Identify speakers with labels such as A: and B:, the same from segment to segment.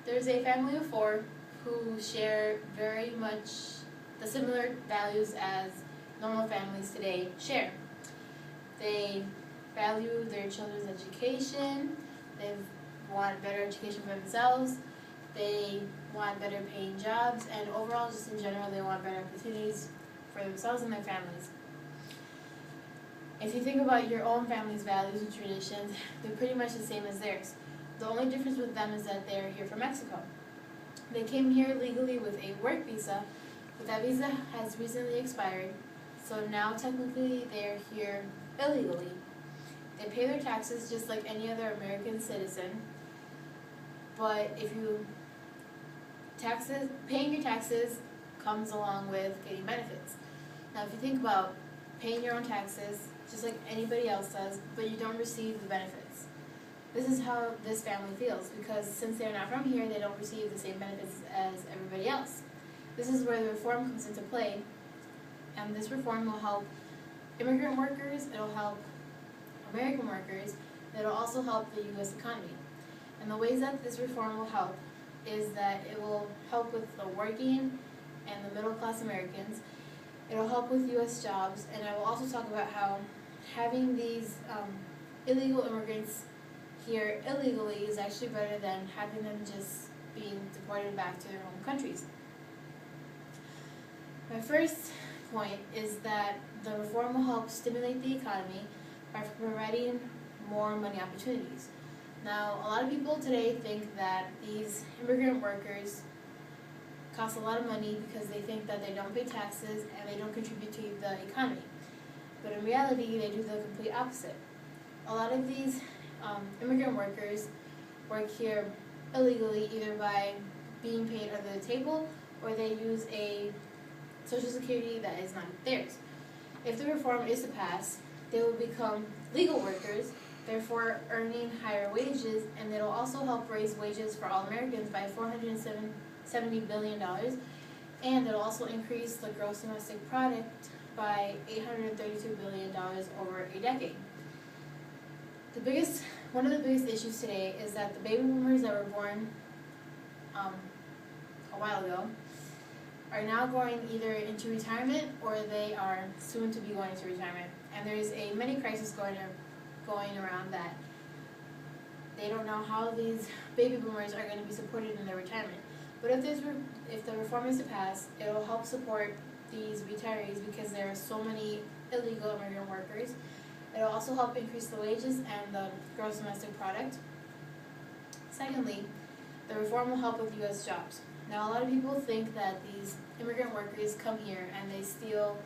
A: There's a family of four who share very much the similar values as normal families today share. They value their children's education, they want better education for themselves, they want better paying jobs, and overall, just in general, they want better opportunities for themselves and their families. If you think about your own family's values and traditions, they're pretty much the same as theirs. The only difference with them is that they're here from Mexico. They came here legally with a work visa, but that visa has recently expired, so now technically they're here illegally. They pay their taxes just like any other American citizen, but paying your taxes comes along with getting benefits. Now if you think about paying your own taxes, just like anybody else does, but you don't receive the benefits. This is how this family feels, because since they're not from here, they don't receive the same benefits as everybody else. This is where the reform comes into play, and this reform will help immigrant workers, it'll help American workers, it'll also help the U.S. economy. And the ways that this reform will help is that it will help with the working and the middle class Americans. It'll help with U.S. jobs, and I will also talk about how having these illegal immigrants here illegally is actually better than having them just being deported back to their home countries. My first point is that the reform will help stimulate the economy by providing more money opportunities. Now, a lot of people today think that these immigrant workers cost a lot of money because they think that they don't pay taxes and they don't contribute to the economy. But in reality, they do the complete opposite. A lot of these immigrant workers work here illegally, either by being paid under the table or they use a Social Security that is not theirs. If the reform is to pass, they will become legal workers, therefore earning higher wages, and it will also help raise wages for all Americans by $470 billion, and it will also increase the gross domestic product by $832 billion over a decade. One of the biggest issues today is that the baby boomers that were born a while ago are now going either into retirement or they are soon to be going into retirement. And there is a mini crisis going around that they don't know how these baby boomers are going to be supported in their retirement. But if the reform is to pass, it will help support these retirees because there are so many illegal immigrant workers. It will also help increase the wages and the gross domestic product. Secondly, the reform will help with U.S. jobs. Now, a lot of people think that these immigrant workers come here and they steal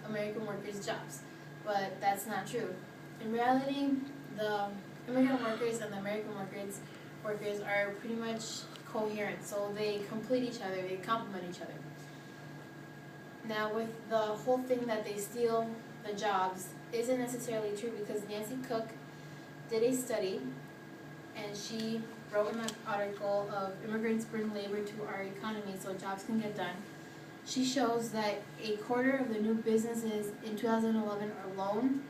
A: American workers' jobs, but that's not true. In reality, the immigrant workers and the American workers are pretty much coherent, so they complete each other, they complement each other. Now, with the whole thing that they steal the jobs isn't necessarily true, because Nancy Cook did a study and she wrote in an article of immigrants bring labor to our economy so jobs can get done. She shows that a quarter of the new businesses in 2011 alone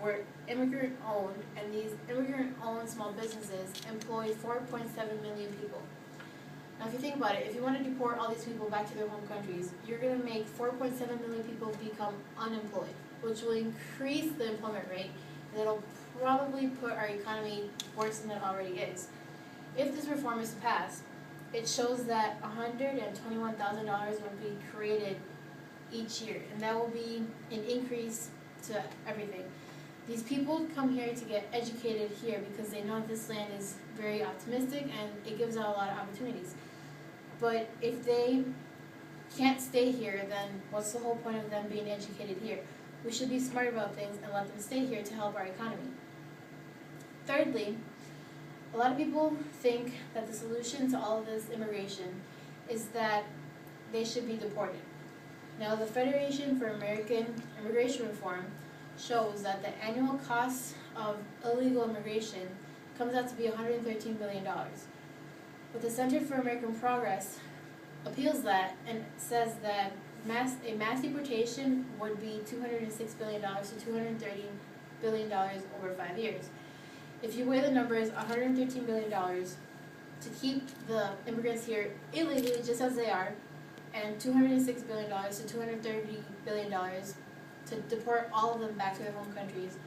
A: were immigrant-owned, and these immigrant-owned small businesses employ 4.7 million people. Now, if you think about it, if you want to deport all these people back to their home countries, you're going to make 4.7 million people become unemployed, which will increase the employment rate, and it'll probably put our economy worse than it already is. If this reform is to pass, it shows that $121,000 will be created each year, and that will be an increase to everything. These people come here to get educated here because they know this land is very optimistic and it gives out a lot of opportunities. But if they can't stay here, then what's the whole point of them being educated here? We should be smart about things and let them stay here to help our economy. Thirdly, a lot of people think that the solution to all of this immigration is that they should be deported. Now, the Federation for American Immigration Reform shows that the annual cost of illegal immigration comes out to be $113 billion. But the Center for American Progress appeals that and says that a mass deportation would be $206 billion to $230 billion over 5 years. If you weigh the numbers, $113 billion to keep the immigrants here illegally, just as they are, and $206 billion to $230 billion to deport all of them back to their home countries,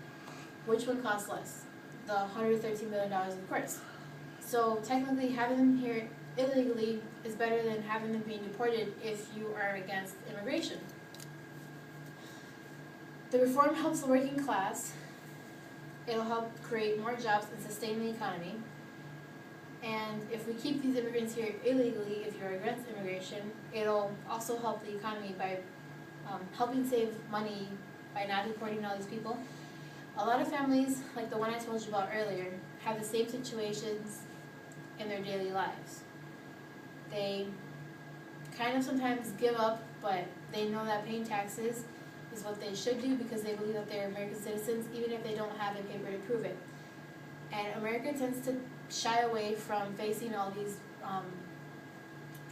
A: which one costs less? The $113 billion, of course. So technically, having them here illegally is better than having them being deported if you are against immigration. The reform helps the working class. It'll help create more jobs and sustain the economy. And if we keep these immigrants here illegally, if you're against immigration, it'll also help the economy by helping save money by not deporting all these people. A lot of families, like the one I told you about earlier, have the same situations in their daily lives. They kind of sometimes give up, but they know that paying taxes is what they should do because they believe that they're American citizens, even if they don't have a paper to prove it. And America tends to shy away from facing all these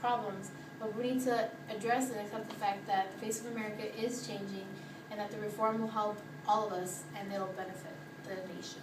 A: problems, but we need to address and accept the fact that the face of America is changing and that the reform will help all of us and it'll benefit the nation.